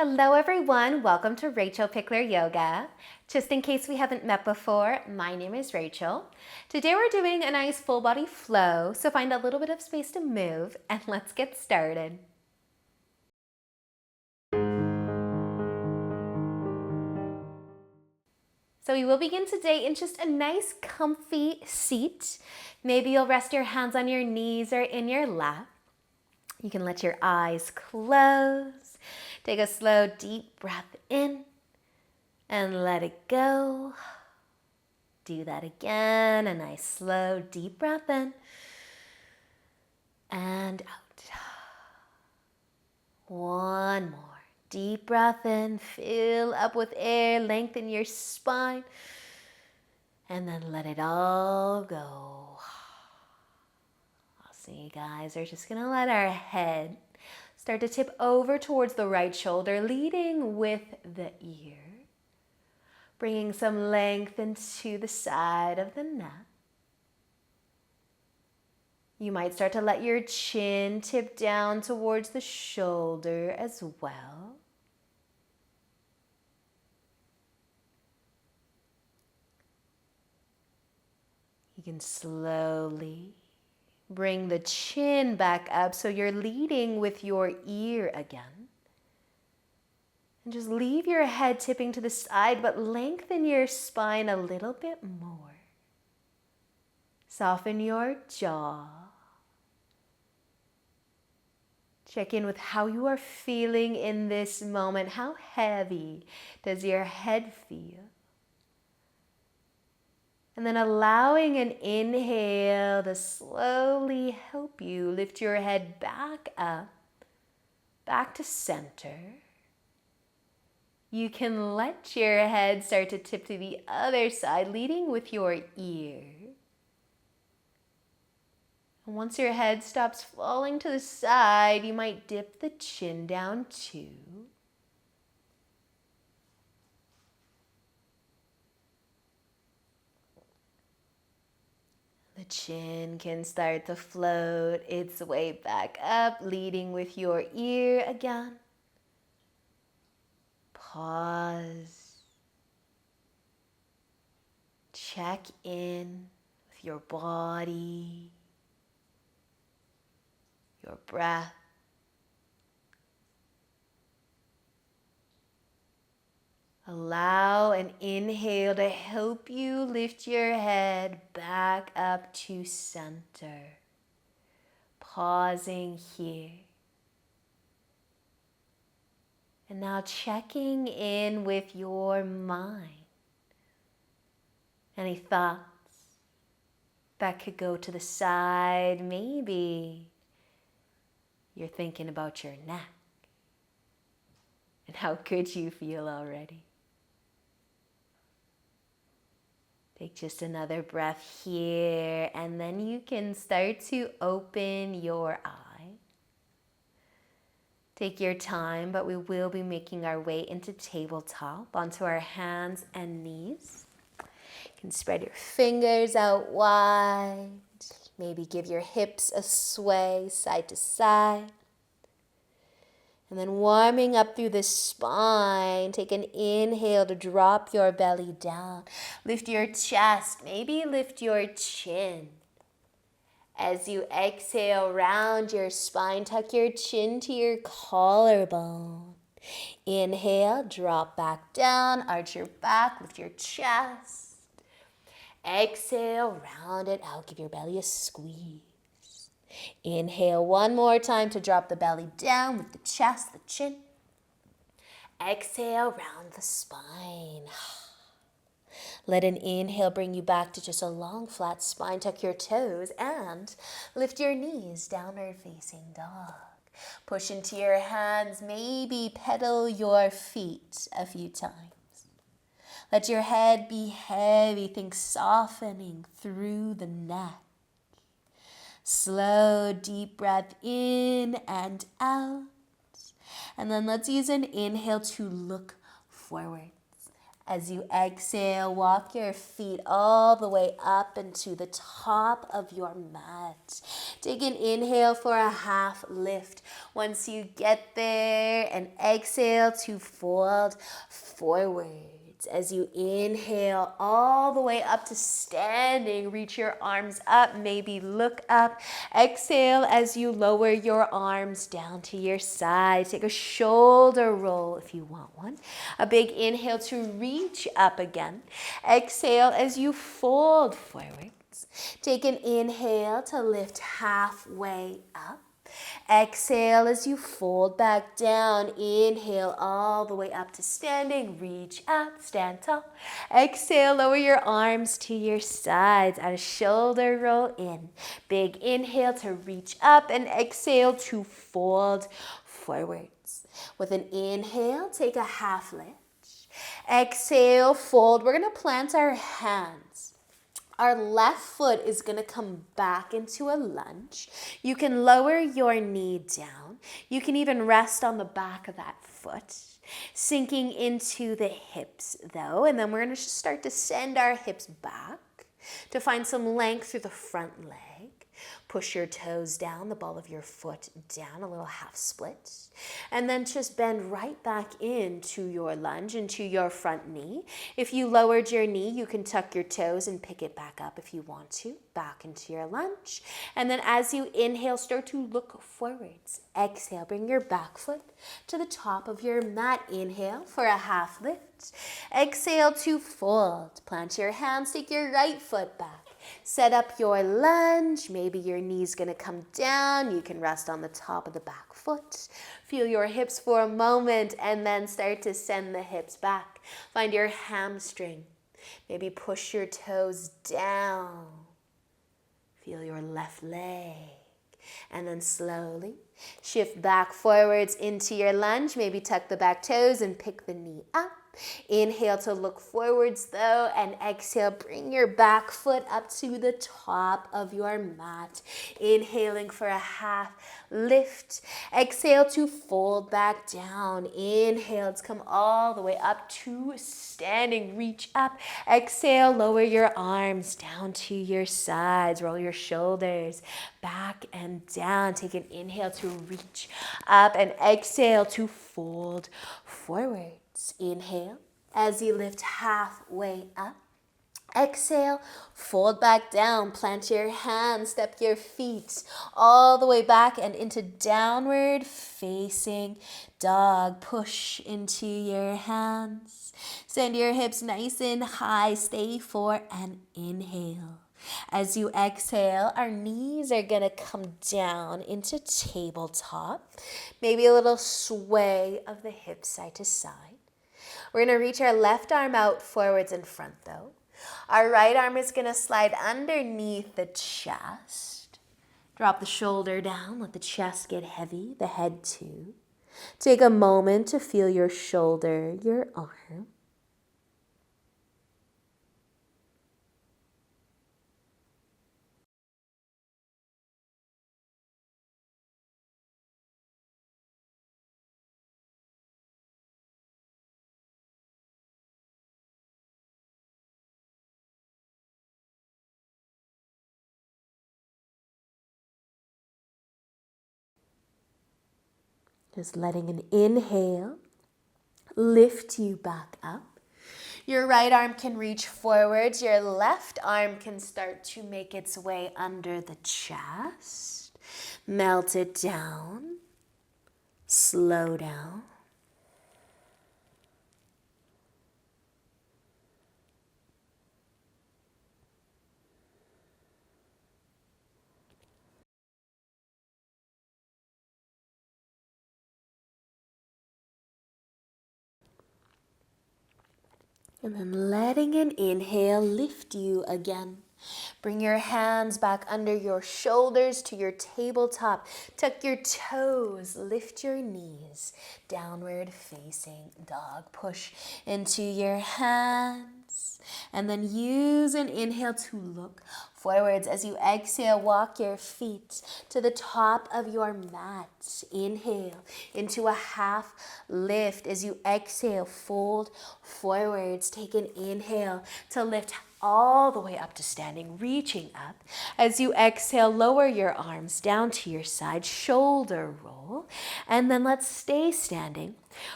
Hello everyone, welcome to Rachel Pichler Yoga. Just in case we haven't met before, my name is Rachel. Today we're doing a nice full body flow, so find a little bit of space to move and let's get started. So we will begin today in just a nice comfy seat. Maybe you'll rest your hands on your knees or in your lap. You can let your eyes close. Take a slow, deep breath in and let it go. Do that again. A nice, slow, deep breath in and out. One more. Deep breath in. Fill up with air. Lengthen your spine. And then let it all go. Awesome, you guys. We're just going to let our head start to tip over towards the right shoulder, leading with the ear. Bringing some length into the side of the neck. You might start to let your chin tip down towards the shoulder as well. You can slowly bring the chin back up so you're leading with your ear again. And just leave your head tipping to the side, but lengthen your spine a little bit more. Soften your jaw. Check in with how you are feeling in this moment. How heavy does your head feel? And then allowing an inhale to slowly help you lift your head back up, back to center. You can let your head start to tip to the other side, leading with your ear. And once your head stops falling to the side, you might dip the chin down too. The chin can start to float its way back up, leading with your ear again. Pause. Check in with your body, your breath. Allow an inhale to help you lift your head back up to center. Pausing here. And now checking in with your mind. Any thoughts that could go to the side? Maybe you're thinking about your neck and how good you feel already. Take just another breath here, and then you can start to open your eyes. Take your time, but we will be making our way into tabletop, onto our hands and knees. You can spread your fingers out wide. Maybe give your hips a sway side to side. And then warming up through the spine, take an inhale to drop your belly down. Lift your chest, maybe lift your chin. As you exhale, round your spine, tuck your chin to your collarbone. Inhale, drop back down, arch your back, lift your chest. Exhale, round it out, give your belly a squeeze. Inhale one more time to drop the belly down with the chest, the chin. Exhale, round the spine. Let an inhale bring you back to just a long, flat spine. Tuck your toes and lift your knees, downward facing dog. Push into your hands, maybe pedal your feet a few times. Let your head be heavy, think softening through the neck. Slow, deep breath in and out. And then let's use an inhale to look forward. As you exhale, walk your feet all the way up into the top of your mat. Take an inhale for a half lift. Once you get there, and exhale to fold forward. As you inhale all the way up to standing, reach your arms up, maybe look up. Exhale as you lower your arms down to your side. Take a shoulder roll if you want one. A big inhale to reach up again. Exhale as you fold forwards. Take an inhale to lift halfway up. Exhale as you fold back down. Inhale all the way up to standing. Reach up, stand tall. Exhale, lower your arms to your sides. Add a shoulder roll in. Big inhale to reach up, and exhale to fold forwards. With an inhale, take a half lift. Exhale, fold. We're going to plant our hands. Our left foot is going to come back into a lunge. You can lower your knee down. You can even rest on the back of that foot, sinking into the hips though. And then we're going to start to send our hips back to find some length through the front leg. Push your toes down, the ball of your foot down, a little half split. And then just bend right back into your lunge, into your front knee. If you lowered your knee, you can tuck your toes and pick it back up if you want to, back into your lunge. And then as you inhale, start to look forwards. Exhale, bring your back foot to the top of your mat. Inhale for a half lift. Exhale to fold. Plant your hands, take your right foot back. Set up your lunge. Maybe your knee's going to come down. You can rest on the top of the back foot. Feel your hips for a moment and then start to send the hips back. Find your hamstring. Maybe push your toes down. Feel your left leg. And then slowly shift back forwards into your lunge. Maybe tuck the back toes and pick the knee up. Inhale to look forwards though, and exhale, bring your back foot up to the top of your mat. Inhaling for a half lift. Exhale to fold back down. Inhale to come all the way up to standing. Reach up. Exhale, lower your arms down to your sides. Roll your shoulders back and down. Take an inhale to reach up, and exhale to fold forward. Inhale as you lift halfway up. Exhale, fold back down, plant your hands, step your feet all the way back and into downward facing dog. Push into your hands. Send your hips nice and high. Stay for an inhale. As you exhale, our knees are going to come down into tabletop. Maybe a little sway of the hips side to side. We're going to reach our left arm out forwards and front though. Our right arm is going to slide underneath the chest. Drop the shoulder down, let the chest get heavy, the head too. Take a moment to feel your shoulder, your arm. Just letting an inhale lift you back up. Your right arm can reach forwards. Your left arm can start to make its way under the chest. Melt it down. Slow down. And then letting an inhale lift you again. Bring your hands back under your shoulders to your tabletop. Tuck your toes, lift your knees. Downward facing dog. Push into your hands. And then use an inhale to look forwards. As you exhale, walk your feet to the top of your mat. Inhale into a half lift. As you exhale, fold forwards. Take an inhale to lift all the way up to standing, reaching up. As you exhale, lower your arms down to your side, shoulder roll, and then let's stay standing.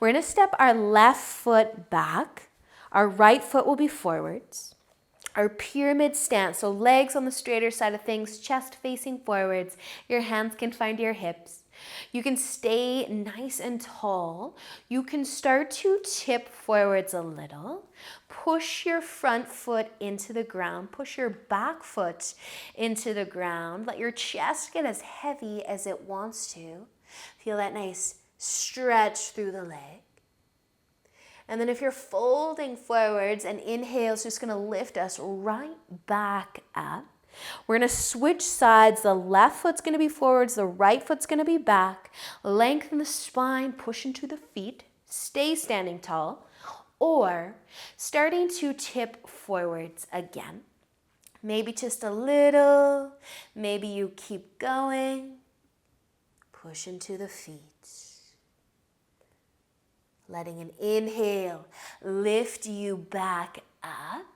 We're going to step our left foot back. Our right foot will be forwards. Our pyramid stance, so legs on the straighter side of things, chest facing forwards. Your hands can find your hips. You can stay nice and tall. You can start to tip forwards a little. Push your front foot into the ground. Push your back foot into the ground. Let your chest get as heavy as it wants to. Feel that nice stretch through the leg. And then if you're folding forwards, an inhale is just going to lift us right back up. We're going to switch sides. The left foot's going to be forwards. The right foot's going to be back. Lengthen the spine. Push into the feet. Stay standing tall. Or starting to tip forwards again. Maybe just a little. Maybe you keep going. Push into the feet. Letting an inhale lift you back up.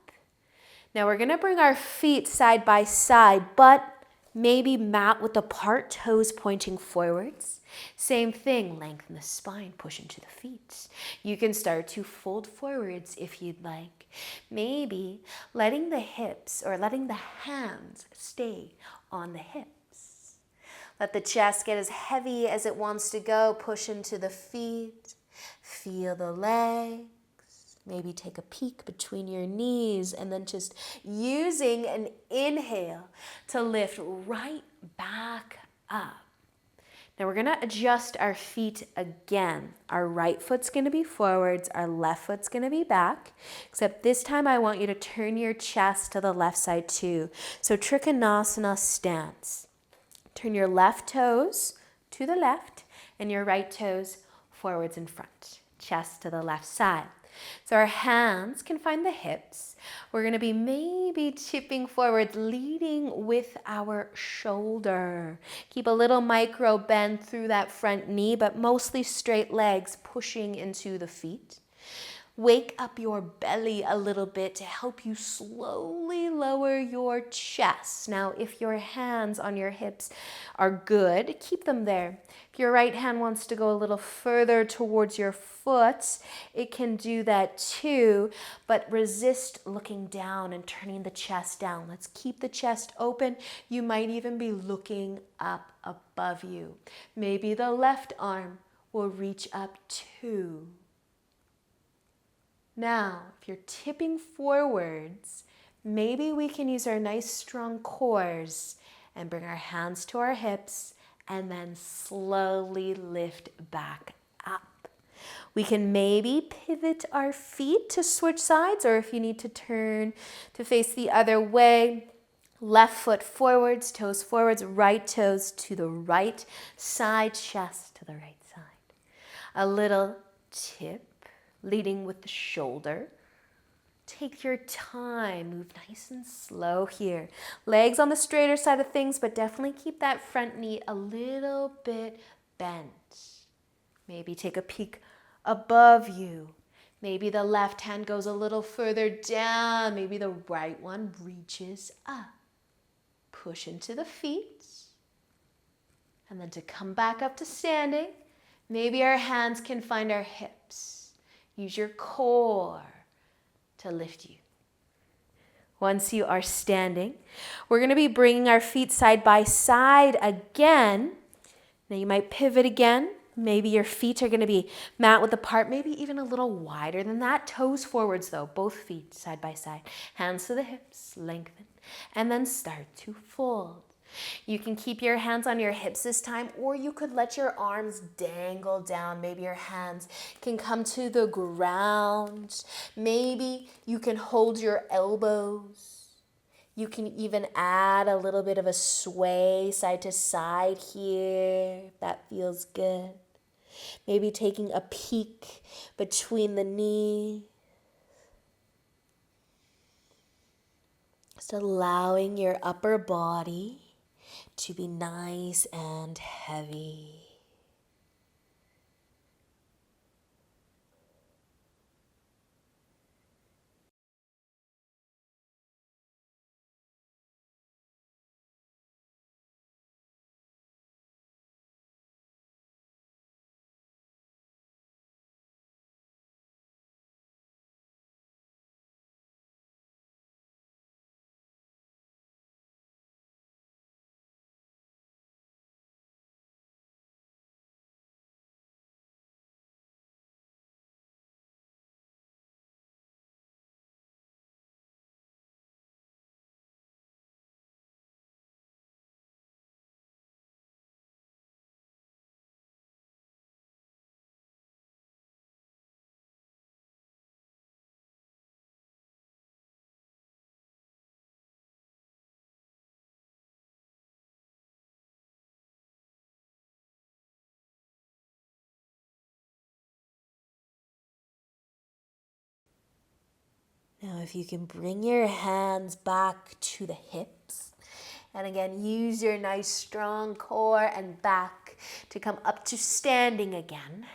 Now we're going to bring our feet side by side, but maybe mat width apart, toes pointing forwards. Same thing, lengthen the spine, push into the feet. You can start to fold forwards if you'd like. Maybe letting the hips or letting the hands stay on the hips. Let the chest get as heavy as it wants to go, push into the feet. Feel the legs, maybe take a peek between your knees and then just using an inhale to lift right back up. Now we're going to adjust our feet again. Our right foot's going to be forwards, our left foot's going to be back, except this time I want you to turn your chest to the left side too. So Trikonasana stance. Turn your left toes to the left and your right toes forwards in front, chest to the left side. So our hands can find the hips. We're going to be maybe tipping forward, leading with our shoulder. Keep a little micro bend through that front knee, but mostly straight legs pushing into the feet. Wake up your belly a little bit to help you slowly lower your chest. Now, if your hands on your hips are good, keep them there. If your right hand wants to go a little further towards your foot, it can do that too, but resist looking down and turning the chest down. Let's keep the chest open. You might even be looking up above you. Maybe the left arm will reach up too. Now, if you're tipping forwards, maybe we can use our nice strong cores and bring our hands to our hips and then slowly lift back up. We can maybe pivot our feet to switch sides, or if you need to turn to face the other way, left foot forwards, toes forwards, right toes to the right side, chest to the right side. A little tip. Leading with the shoulder. Take your time, move nice and slow here. Legs on the straighter side of things, but definitely keep that front knee a little bit bent. Maybe take a peek above you. Maybe the left hand goes a little further down. Maybe the right one reaches up. Push into the feet. And then to come back up to standing, maybe our hands can find our hips. Use your core to lift you. Once you are standing, we're going to be bringing our feet side by side again. Now you might pivot again. Maybe your feet are going to be mat width apart, maybe even a little wider than that. Toes forwards though, both feet side by side. Hands to the hips, lengthen, and then start to fold. You can keep your hands on your hips this time, or you could let your arms dangle down. Maybe your hands can come to the ground. Maybe you can hold your elbows. You can even add a little bit of a sway side to side here, if that feels good. Maybe taking a peek between the knees. Just allowing your upper body to be nice and heavy. Now, if you can bring your hands back to the hips, and again, use your nice strong core and back to come up to standing again.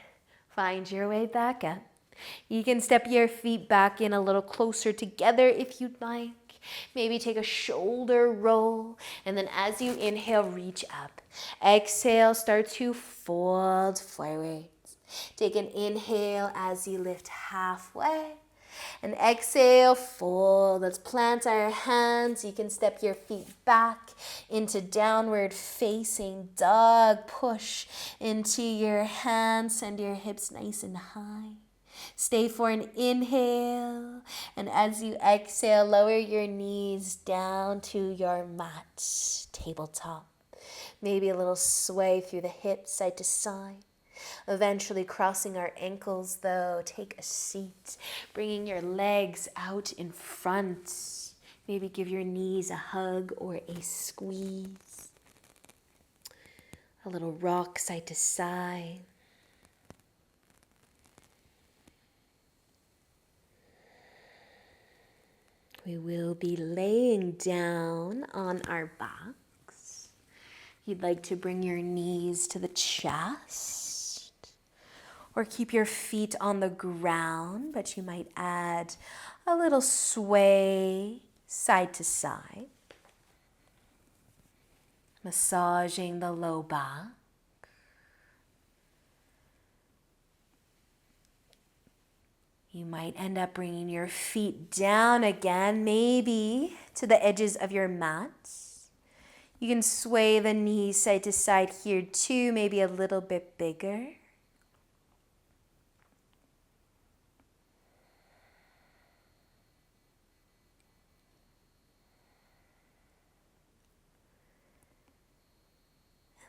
Find your way back up. You can step your feet back in a little closer together if you'd like. Maybe take a shoulder roll, and then as you inhale, reach up. Exhale, start to fold forwards. Take an inhale as you lift halfway. And exhale, fold. Let's plant our hands. You can step your feet back into downward facing dog. Push into your hands. Send your hips nice and high. Stay for an inhale. And as you exhale, lower your knees down to your mat, tabletop. Maybe a little sway through the hips, side to side. Eventually crossing our ankles though, take a seat, bringing your legs out in front. Maybe give your knees a hug or a squeeze. A little rock side to side. We will be laying down on our backs. You'd like to bring your knees to the chest. Or keep your feet on the ground, but you might add a little sway side to side. Massaging the low back. You might end up bringing your feet down again, maybe to the edges of your mat. You can sway the knees side to side here too, maybe a little bit bigger.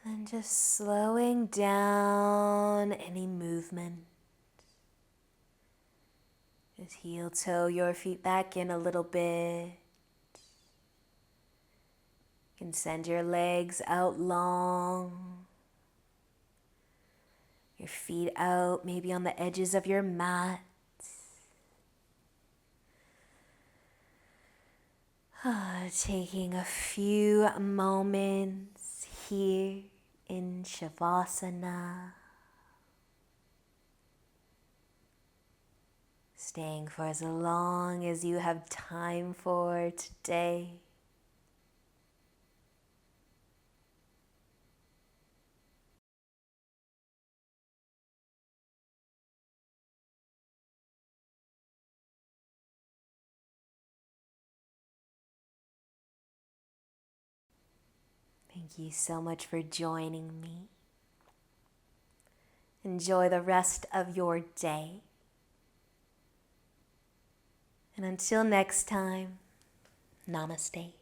And just slowing down any movement. Just heel toe your feet back in a little bit. You can send your legs out long. Your feet out, maybe on the edges of your mat. Taking a few moments here in Shavasana. Staying for as long as you have time for today. Thank you so much for joining me. Enjoy the rest of your day. And until next time, namaste.